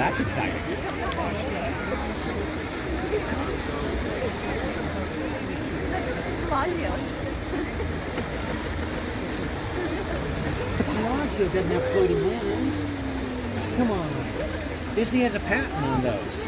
that's exciting. It doesn't have floating lands. Come on. Disney has a patent on those.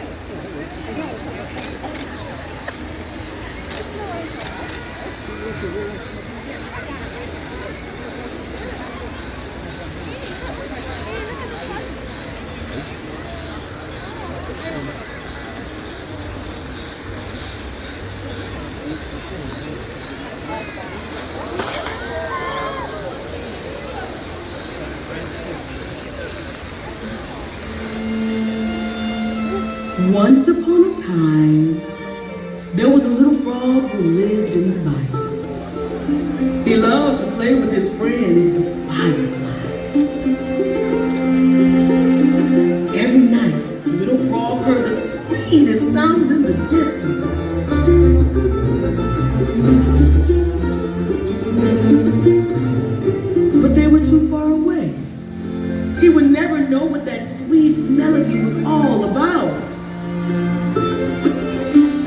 Once upon a time, there was a little frog who lived in the bayou. He loved to play with his friends, the fireflies. Every night, the little frog heard the sweetest sounds in the distance. But they were too far away. He would never know what that sweet melody was all about.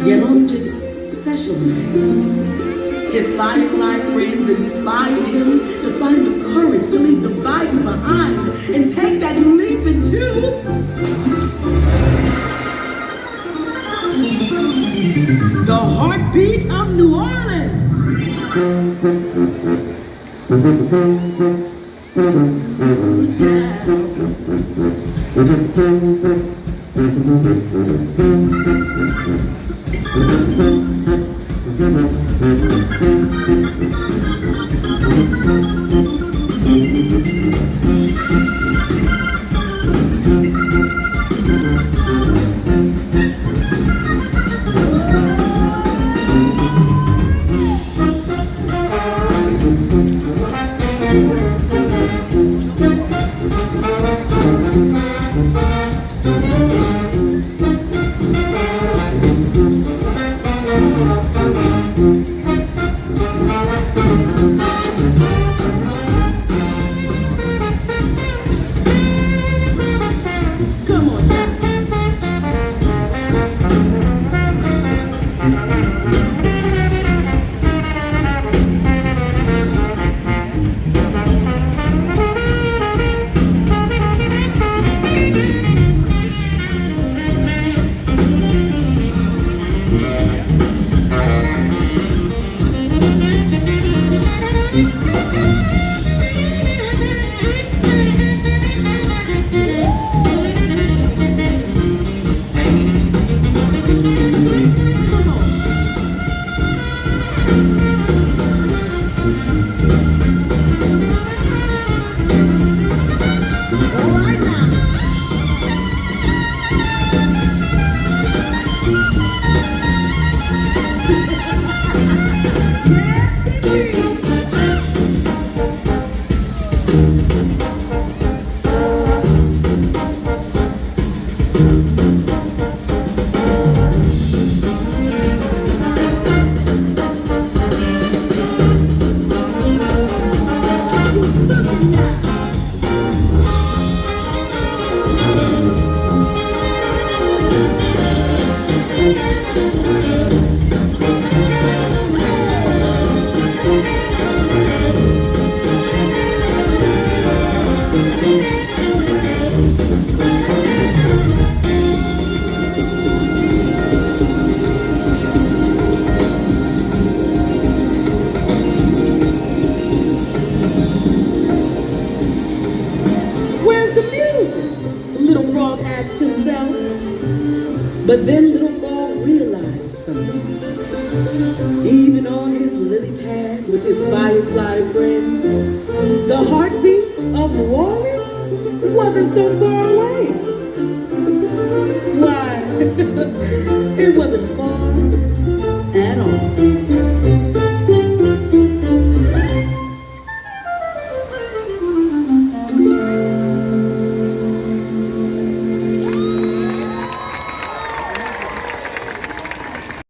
Yet on this special night, his firefly friends inspired him to find the courage to leave the bayou behind and take that leap into the heartbeat of New Orleans. But then little Frog realized something. Even on his lily pad with his firefly friends, the heartbeat of New Orleans wasn't so far away. Why, it wasn't far at all.